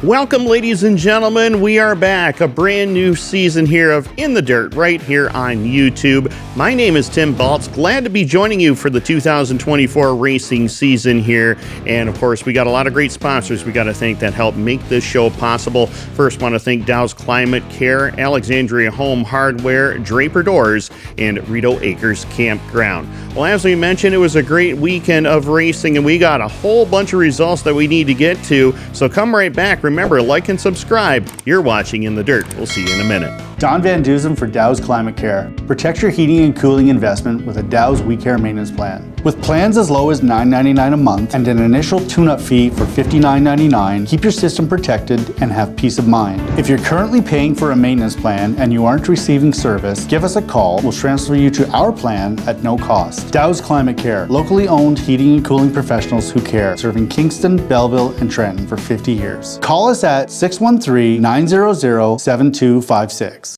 Welcome, ladies and gentlemen. We are back. A brand new season here of In the Dirt right here on YouTube. My name is Tim Baltz. Glad to be joining you for the 2024 racing season here. And of course, we got a lot of great sponsors we got to thank that help make this show possible. First, want to thank Dow's Climate Care, Alexandria Home Hardware, Draper Doors, and Rito Acres Campground. Well, as we mentioned, it was a great weekend of racing, and we got a whole bunch of results that we need to get to. So come right back. Remember, like and subscribe. You're watching In the Dirt. We'll see you in a minute. Don Van Dusen for Dow's Climate Care. Protect your heating and cooling investment with a Dow's We Care maintenance plan. With plans as low as $9.99 a month and an initial tune-up fee for $59.99, keep your system protected and have peace of mind. If you're currently paying for a maintenance plan and you aren't receiving service, give us a call. We'll transfer you to our plan at no cost. Dow's Climate Care, locally owned heating and cooling professionals who care, serving Kingston, Belleville, and Trenton for 50 years. Call us at 613-900-7256.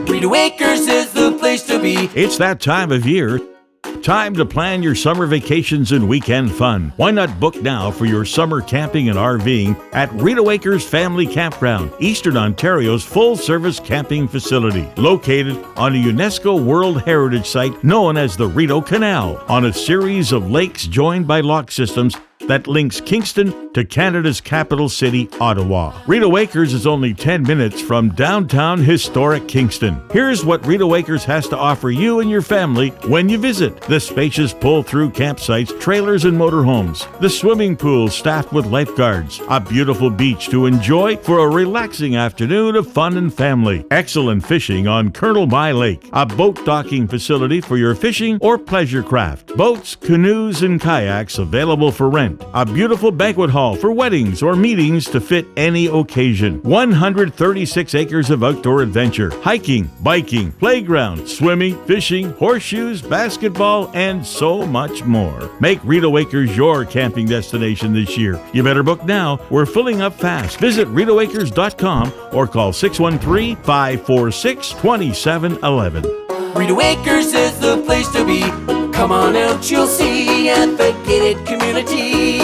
Rito Acres is the place to be. It's that time of year. Time to plan your summer vacations and weekend fun. Why not book now for your summer camping and RVing at Rito Acres Family Campground, Eastern Ontario's full-service camping facility, located on a UNESCO World Heritage Site known as the Rideau Canal, on a series of lakes joined by lock systems that links Kingston to Canada's capital city, Ottawa. Rito Acres is only 10 minutes from downtown historic Kingston. Here's what Rito Acres has to offer you and your family when you visit: the spacious pull-through campsites, trailers, and motorhomes, the swimming pool staffed with lifeguards, a beautiful beach to enjoy for a relaxing afternoon of fun and family, excellent fishing on Colonel By Lake, a boat docking facility for your fishing or pleasure craft, boats, canoes, and kayaks available for rent, a beautiful banquet hall for weddings or meetings to fit any occasion, 136 acres of outdoor adventure, hiking, biking, playground, swimming, fishing, horseshoes, basketball, and so much more. Make Rito Acres your camping destination this year. You better book now. We're filling up fast. Visit ritoacres.com or call 613-546-2711. Rito Acres is the place to be. Come on out, you'll see at the gated community.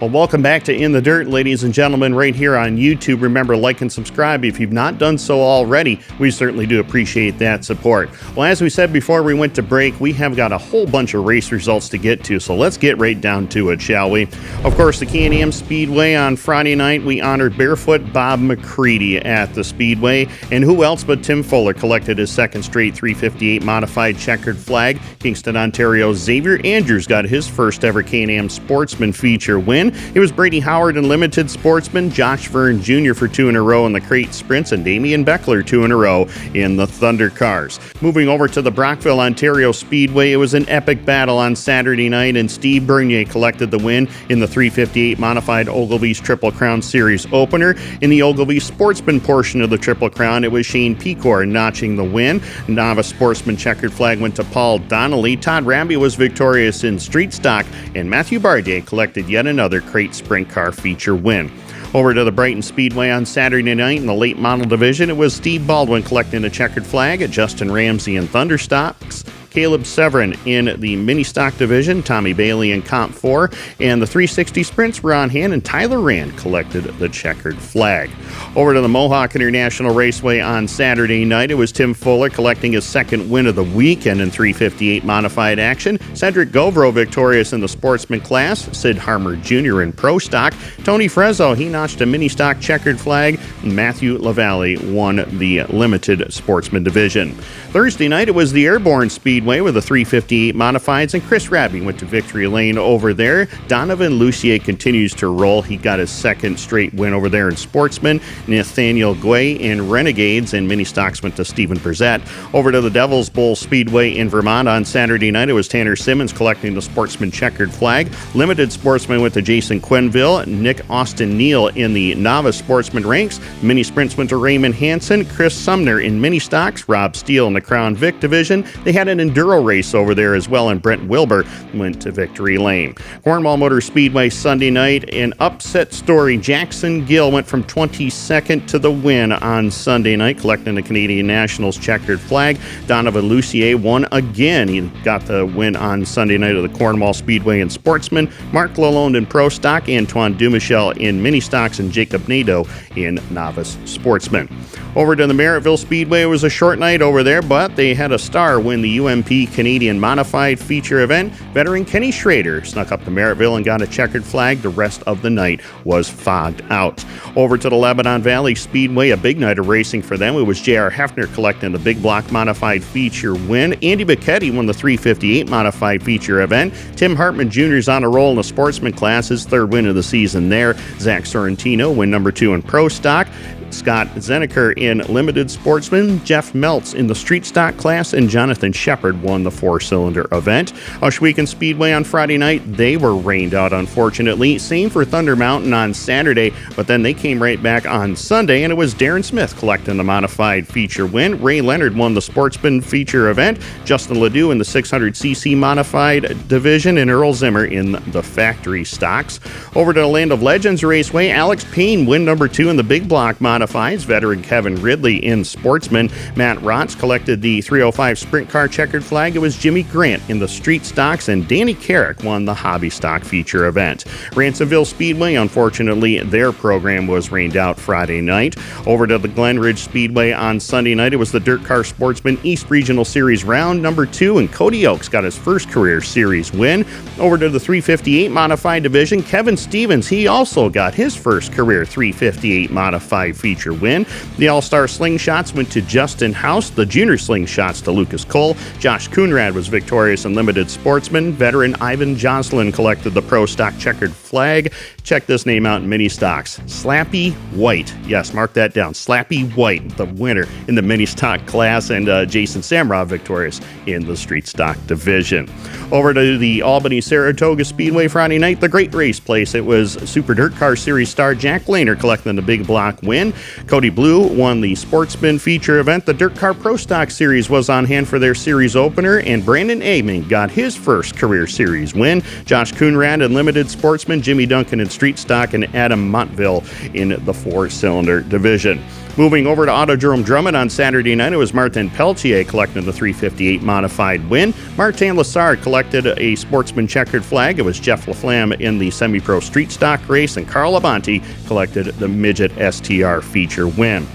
Well, welcome back to In the Dirt, ladies and gentlemen, right here on YouTube. Remember, like and subscribe if you've not done so already. We certainly do appreciate that support. Well, as we said before we went to break, we have got a whole bunch of race results to get to, so let's get right down to it, shall we? Of course, the Can-Am Speedway on Friday night, we honored Barefoot Bob McCready at the Speedway, and who else but Tim Fuller collected his second straight 358 modified checkered flag. Kingston, Ontario's Xavier Andrews got his first ever Can-Am Sportsman feature win. It was Brady Howard in Limited Sportsman, Josh Verne Jr. for 2 in a row in the Crate Sprints, and Damian Beckler 2 in a row in the Thunder Cars. Moving over to the Brockville, Ontario Speedway, it was an epic battle on Saturday night, and Steve Bernier collected the win in the 358 modified Ogilvy's Triple Crown Series opener. In the Ogilvy Sportsman portion of the Triple Crown, it was Shane Pecor notching the win. Novice Sportsman checkered flag went to Paul Donnelly. Todd Ramby was victorious in Street Stock, and Matthew Bardier collected yet another Crate Sprint Car feature win. Over to the Brighton Speedway on Saturday night in the late model division, it was Steve Baldwin collecting a checkered flag at Justin Ramsey in Thunderstocks, Caleb Severin in the mini stock division, Tommy Bailey in Comp 4, and the 360 sprints were on hand, and Tyler Rand collected the checkered flag. Over to the Mohawk International Raceway on Saturday night, it was Tim Fuller collecting his second win of the weekend in 358 modified action, Cedric Govro victorious in the sportsman class, Sid Harmer Jr. in pro stock, Tony Frezzo, he notched a mini stock checkered flag, and Matthew LaValle won the limited sportsman division. Thursday night, it was the Airborne Speedway with the 358 modifieds, and Chris Raby went to victory lane over there. Donovan Lucier continues to roll. He got his second straight win over there in sportsman. Nathaniel Guay in Renegades, and mini stocks went to Stephen Brissett. Over to the Devil's Bowl Speedway in Vermont on Saturday night, it was Tanner Simmons collecting the sportsman checkered flag. Limited sportsman went to Jason Quenville. Nick Austin Neal in the novice sportsman ranks. Mini sprints went to Raymond Hansen. Chris Sumner in mini stocks. Rob Steele in the Crown Vic division. They had an enduro race over there as well, and Brent Wilbur went to victory lane. Cornwall Motor Speedway Sunday night, an upset story. Jackson Gill went from 22nd to the win on Sunday night, collecting the Canadian Nationals checkered flag. Donovan Lucier won again. He got the win on Sunday night of the Cornwall Speedway in Sportsman. Mark Lalonde in Pro Stock, Antoine Dumichel in Mini Stocks, and Jacob Nadeau in Novice Sportsman. Over to the Merrittville Speedway, it was a short night over there, but they had a star win the UMP Canadian Modified Feature event. Veteran Kenny Schrader snuck up to Merrittville and got a checkered flag. The rest of the night was fogged out. Over to the Lebanon Valley Speedway, a big night of racing for them. It was J.R. Hefner collecting the big block Modified Feature win. Andy Bicchetti won the 358 Modified Feature event. Tim Hartman Jr. is on a roll in the Sportsman class, his third win of the season there. Zach Sorrentino win number 2 in Pro Stock. Scott Zeneker in Limited Sportsman, Jeff Meltz in the Street Stock class, and Jonathan Shepard won the 4-cylinder event. Ohsweken Speedway on Friday night, they were rained out, unfortunately. Same for Thunder Mountain on Saturday, but then they came right back on Sunday, and it was Darren Smith collecting the Modified Feature win. Ray Leonard won the Sportsman Feature event, Justin Ledoux in the 600cc Modified division, and Earl Zimmer in the Factory Stocks. Over to the Land of Legends Raceway, Alex Payne win number 2 in the Big Block Modifieds. Veteran Kevin Ridley in Sportsman. Matt Rotz collected the 305 Sprint Car checkered flag. It was Jimmy Grant in the Street Stocks, and Danny Carrick won the Hobby Stock Feature event. Ransomville Speedway, unfortunately, their program was rained out Friday night. Over to the Glen Ridge Speedway on Sunday night, it was the Dirt Car Sportsman East Regional Series round number 2, and Cody Oakes got his first career series win. Over to the 358 Modified division, Kevin Stevens, he also got his first career 358 Modified Feature win. The All-Star Slingshots went to Justin House, the Junior Slingshots to Lucas Cole. Josh Coonrad was victorious in Limited Sportsman. Veteran Ivan Jocelyn collected the Pro Stock checkered flag. Check this name out in Mini Stocks. Slappy White. Yes, mark that down. Slappy White, the winner in the Mini Stock class, and Jason Samra victorious in the Street Stock division. Over to the Albany Saratoga Speedway Friday night, the Great Race Place. It was Super Dirt Car Series star Jack Lehner collecting the big block win. Cody Blue won the Sportsman Feature event. The Dirt Car Pro Stock Series was on hand for their series opener, and Brandon Aming got his first career series win. Josh Coonrad in Limited Sportsman, Jimmy Duncan in Street Stock, and Adam Montville in the 4-cylinder division. Moving over to Autodrome Drummond on Saturday night, it was Martin Pelletier collecting the 358 Modified win. Martin Lassard collected a Sportsman checkered flag. It was Jeff LaFlamme in the Semi-Pro Street Stock race, and Carl Avanti collected the Midget STR Feature win.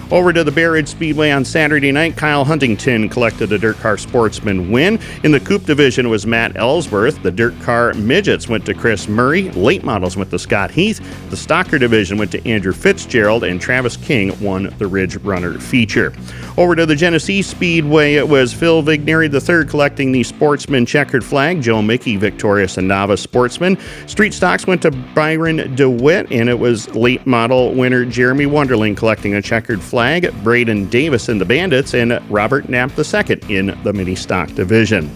Over to the Bear Ridge Speedway on Saturday night, Kyle Huntington collected a Dirt Car Sportsman win. In the Coupe division, it was Matt Ellsworth. The Dirt Car Midgets went to Chris Murray. Late Models went to Scott Heath. The Stocker division went to Andrew Fitzgerald, and Travis King won the Ridge Runner Feature. Over to the Genesee Speedway, it was Phil Vigneri III collecting the Sportsman checkered flag. Joe Mickey victorious in Novice Sportsman. Street Stocks went to Byron DeWitt, and it was Late Model winner Jeremy Wonderling collecting a checkered flag. Braden Davis in the Bandits, and Robert Knapp II in the Mini Stock division.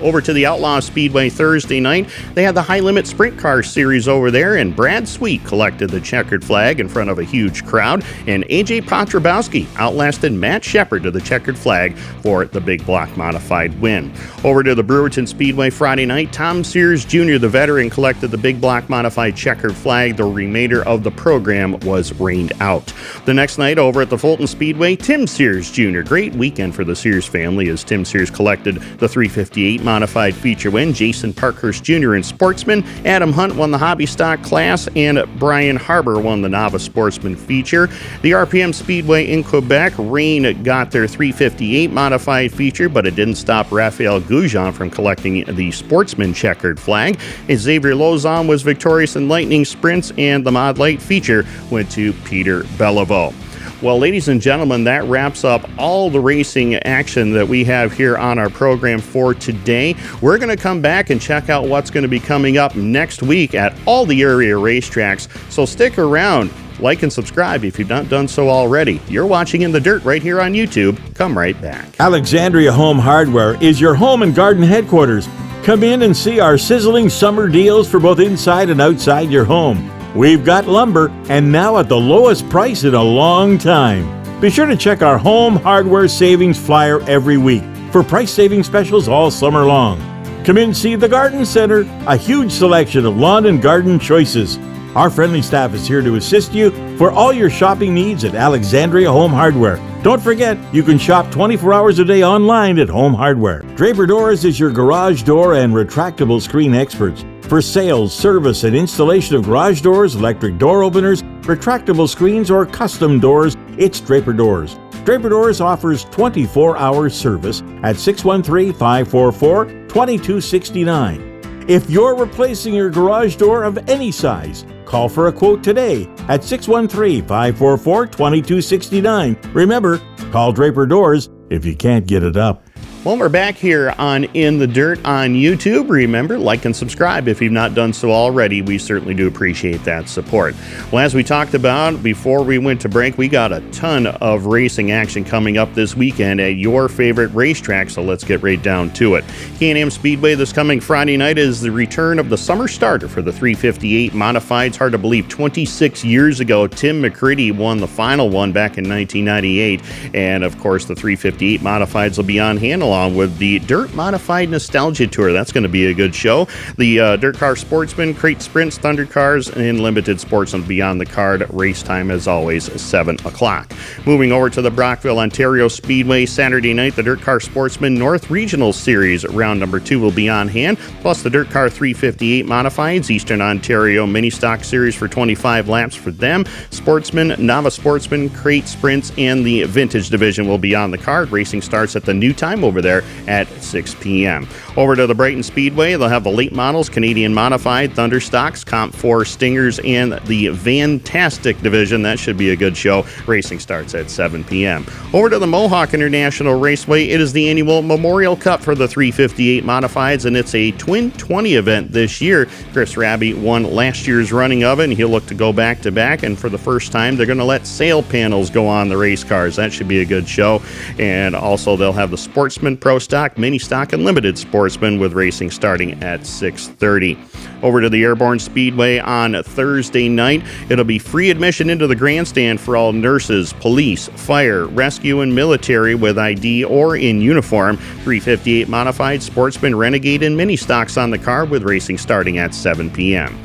Over to the Outlaw Speedway Thursday night, they had the High Limit Sprint Car Series over there, and Brad Sweet collected the checkered flag in front of a huge crowd, and AJ Potrabowski outlasted Matt Shepard to the checkered flag for the Big Block Modified win. Over to the Brewerton Speedway Friday night, Tom Sears Jr., the veteran, collected the Big Block Modified checkered flag. The remainder of the program was rained out. The next night over at the Fulton Speedway, Tim Sears Jr., great weekend for the Sears family as Tim Sears collected the 358 Modified Feature win. Jason Parkhurst Jr. in Sportsman. Adam Hunt won the Hobby Stock class, and Brian Harbour won the Novice Sportsman Feature. The RPM Speedway in Quebec, Rain got their 358 Modified Feature, but it didn't stop Raphael Goujon from collecting the Sportsman checkered flag. And Xavier Lozon was victorious in Lightning Sprints, and the Mod Light Feature went to Peter Bellevaux. Well, ladies and gentlemen, that wraps up all the racing action that we have here on our program for today. We're going to come back and check out what's going to be coming up next week at all the area racetracks. So stick around, like and subscribe if you've not done so already. You're watching In the Dirt right here on YouTube. Come right back. Alexandria Home Hardware is your home and garden headquarters. Come in and see our sizzling summer deals for both inside and outside your home. We've got lumber, and now at the lowest price in a long time. Be sure to check our home hardware savings flyer every week. for price-saving specials all summer long. Come in and see the Garden Center, a huge selection of lawn and garden choices. Our friendly staff is here to assist you for all your shopping needs at Alexandria Home Hardware. Don't forget, you can shop 24 hours a day online at Home Hardware. Draper Doors is your garage door and retractable screen experts. For sales, service, and installation of garage doors, electric door openers, retractable screens, or custom doors, it's Draper Doors. Draper Doors offers 24-hour service at 613-544-2269. If you're replacing your garage door of any size, call for a quote today at 613-544-2269. Remember, call Draper Doors if you can't get it up. Well, we're back here on In the Dirt on YouTube. Remember, like and subscribe if you've not done so already. We certainly do appreciate that support. Well, as we talked about before we went to break, we got a ton of racing action coming up this weekend at your favorite racetrack, so let's get right down to it. Can-Am Speedway this coming Friday night is the return of the summer starter for the 358 Modifieds. Hard to believe, 26 years ago, Tim McCready won the final one back in 1998, and of course the 358 Modifieds will be on hand along with the Dirt Modified Nostalgia Tour. That's going to be a good show. The Dirt Car Sportsman, Crate Sprints, Thunder Cars, and Limited Sports will be on the card. Race time, as always, 7 o'clock. Moving over to the Brockville, Ontario Speedway, Saturday night, the Dirt Car Sportsman North Regional Series, round number 2 will be on hand, plus the Dirt Car 358 Modifieds, Eastern Ontario Mini Stock Series for 25 laps for them. Sportsman, Novice Sportsman, Crate Sprints, and the Vintage Division will be on the card. Racing starts at the new time over there at 6 p.m. Over to the Brighton Speedway, they'll have the late models, Canadian Modified, Thunder Stocks, Comp 4 Stingers, and the Vantastic Division. That should be a good show. Racing starts at 7 p.m. Over to the Mohawk International Raceway, it is the annual Memorial Cup for the 358 Modifieds, and it's a Twin 20 event this year. Chris Raby won last year's running of it, and he'll look to go back-to-back, and for the first time, they're going to let sail panels go on the race cars. That should be a good show. And also, they'll have the Sportsman, Pro Stock, Mini Stock, and Limited Sportsman with racing starting at 6:30. Over to the Airborne Speedway on Thursday night, it'll be free admission into the grandstand for all nurses, police, fire, rescue, and military with ID or in uniform. 358 Modified, Sportsman, Renegade, and Mini Stocks on the car with racing starting at 7 p.m.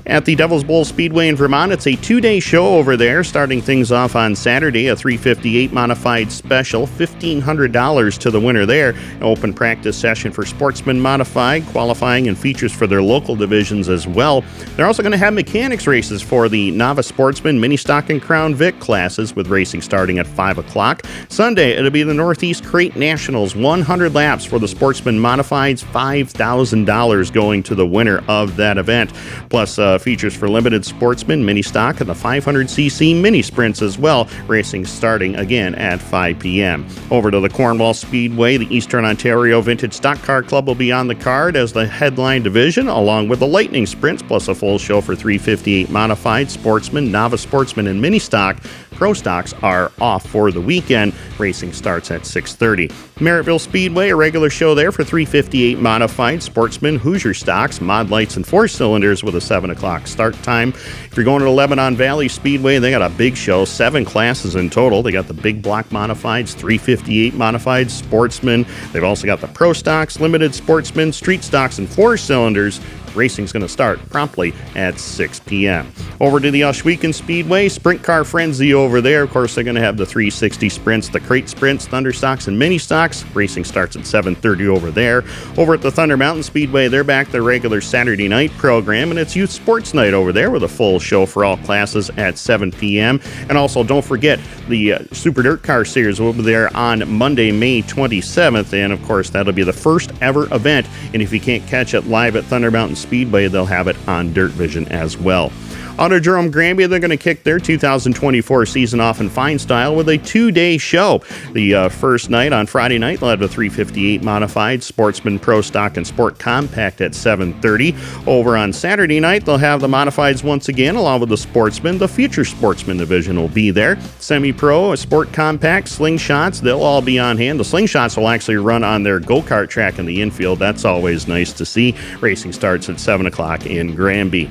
At the Devil's Bowl Speedway in Vermont, it's a two-day show over there, starting things off on Saturday, a 358 Modified Special, $1,500 to the winner there. An open practice session for Sportsman Modified, qualifying and features for their local divisions as well. They're also going to have mechanics races for the Novice Sportsman, Mini Stock, and Crown Vic classes, with racing starting at 5 o'clock. Sunday, it'll be the Northeast Crate Nationals, 100 laps for the Sportsman Modifieds, $5,000 going to the winner of that event. Plus, features for Limited Sportsman, Mini Stock, and the 500cc Mini Sprints as well. Racing starting again at 5 p.m. Over to the Cornwall Speedway, the Eastern Ontario Vintage Stock Car Club will be on the card as the headline division, along with the Lightning Sprints, plus a full show for 358 Modified, Sportsman, Novice Sportsman, and Mini Stock. Pro Stocks are off for the weekend. Racing starts at 6:30. Merrittville Speedway, a regular show there for 358 Modified, Sportsman, Hoosier Stocks, Mod Lights, and 4-cylinders with a 7 o'clock start time. If you're going to Lebanon Valley Speedway, they got a big show, 7 classes in total. They got the Big Block Modifieds, 358 Modified, Sportsman. They've also got the Pro Stocks, Limited Sportsman, Street Stocks, and 4-cylinders. Racing's going to start promptly at 6 p.m. Over to the Ohsweken Speedway, Sprint Car Frenzy over there. Of course, they're going to have the 360 Sprints, the Crate Sprints, Thunder Stocks, and Mini Stocks. Racing starts at 7:30 over there. Over at the Thunder Mountain Speedway, they're back their regular Saturday night program, and it's Youth Sports Night over there with a full show for all classes at 7 p.m. And also, don't forget, the Super Dirt Car Series will be there on Monday, May 27th, and of course, that'll be the first ever event. And if you can't catch it live at Thunder Mountain Speedway, they'll have it on Dirt Vision as well. Autodrome Granby, they're going to kick their 2024 season off in fine style with a 2-day show. The first night, on Friday night, they'll have the 358 Modified, Sportsman, Pro Stock, and Sport Compact at 7:30. Over on Saturday night, they'll have the Modifieds once again, along with the Sportsman. The Future Sportsman division will be there. Semi-Pro, Sport Compact, Slingshots, they'll all be on hand. The Slingshots will actually run on their go-kart track in the infield. That's always nice to see. Racing starts at 7 o'clock in Granby.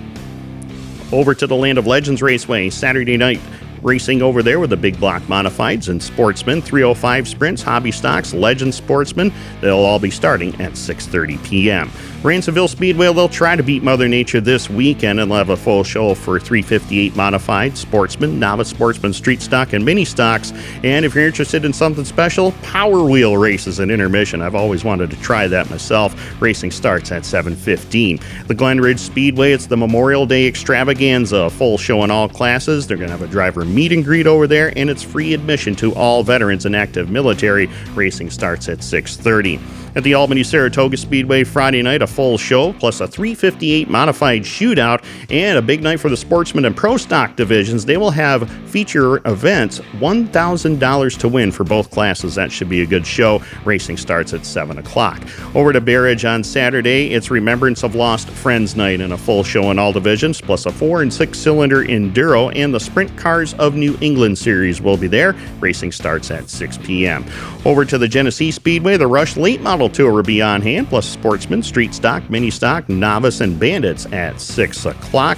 Over to the Land of Legends Raceway, Saturday night. Racing over there with the big block modifieds and sportsmen, 305 sprints, hobby stocks, legend sportsmen. They'll all be starting at 6:30 p.m. Ransomville Speedway, they'll try to beat Mother Nature this weekend and they'll have a full show for 358 modified, sportsman, novice sportsman, street stock, and mini stocks. And if you're interested in something special, Power Wheel races and intermission. I've always wanted to try that myself. Racing starts at 7:15. The Glen Ridge Speedway, it's the Memorial Day Extravaganza, full show in all classes. They're going to have a driver meet and greet over there, and it's free admission to all veterans and active military. Racing starts at 6:30. At the Albany Saratoga Speedway Friday night, a full show, plus a 358 modified shootout, and a big night for the sportsman and pro stock divisions. They will have feature events, $1,000 to win for both classes. That should be a good show. Racing starts at 7 o'clock. Over to Barrage on Saturday, it's Remembrance of Lost Friends night and a full show in all divisions, plus a 4- and 6-cylinder Enduro, and the Sprint Cars of New England series will be there. Racing starts at 6 p.m. Over to the Genesee Speedway, the Rush Late Model Tour will be on hand, plus sportsman, street stock, mini stock, novice, and bandits at 6 o'clock.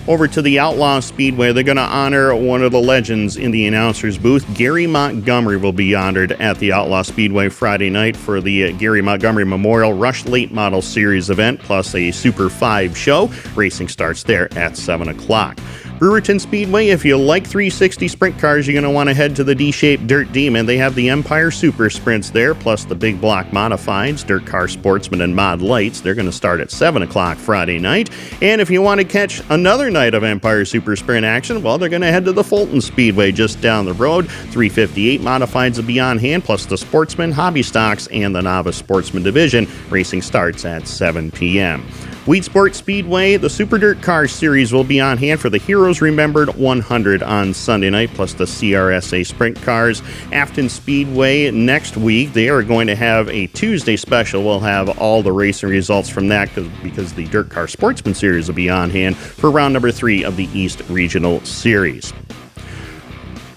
Over to the Outlaw Speedway, they're going to honor one of the legends in the announcer's booth. Gary Montgomery will be honored at the Outlaw Speedway Friday night for the Gary Montgomery Memorial Rush Late Model Series event, plus a Super 5 show. Racing starts there at 7 o'clock. Brewerton Speedway, if you like 360 sprint cars, you're going to want to head to the D-shaped Dirt Demon. They have the Empire Super Sprints there, plus the big block modifieds, Dirt Car Sportsman, and Mod Lights. They're going to start at 7 o'clock Friday night. And if you want to catch another night of Empire Super Sprint action, well, they're going to head to the Fulton Speedway just down the road. 358 modifieds will be on hand, plus the Sportsman, Hobby Stocks, and the Novice Sportsman Division. Racing starts at 7 p.m. Weedsport Speedway, the Super Dirt Car Series will be on hand for the Heroes Remembered 100 on Sunday night, plus the CRSA Sprint Cars. Afton Speedway next week, they are going to have a Tuesday special. We'll have all the racing results from that because the Dirt Car Sportsman Series will be on hand for round number 3 of the East Regional Series.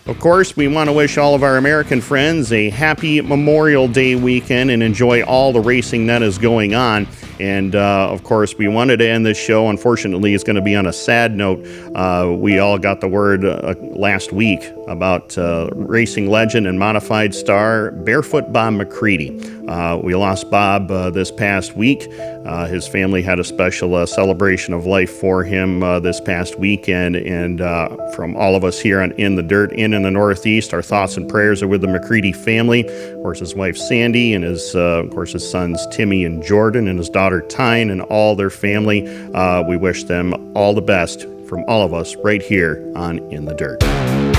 Of course, we want to wish all of our American friends a happy Memorial Day weekend and enjoy all the racing that is going on. And, of course, we wanted to end this show. Unfortunately, it's going to be on a sad note. We all got the word last week about racing legend and modified star Barefoot Bob McCready. We lost Bob this past week. His family had a special celebration of life for him this past weekend. And from all of us here on In the Dirt, in the Northeast, our thoughts and prayers are with the McCready family. Of course, his wife Sandy and his sons Timmy and Jordan and his daughter Tyne and all their family. We wish them all the best from all of us right here on In the Dirt.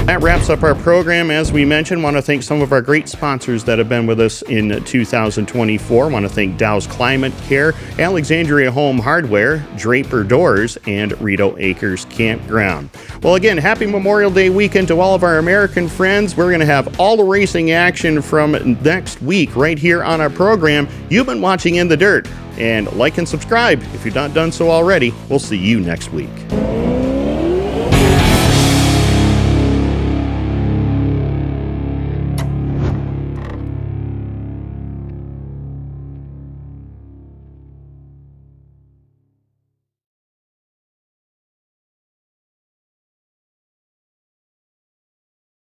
That wraps up our program. As we mentioned, want to thank some of our great sponsors that have been with us in 2024. Want to thank Dow's Climate Care, Alexandria Home Hardware, Draper Doors, and Rito Acres Campground. Well, again, happy Memorial Day weekend to all of our American friends. We're going to have all the racing action from next week right here on our program. You've been watching In the Dirt, and like and subscribe if you've not done so already. We'll see you next week.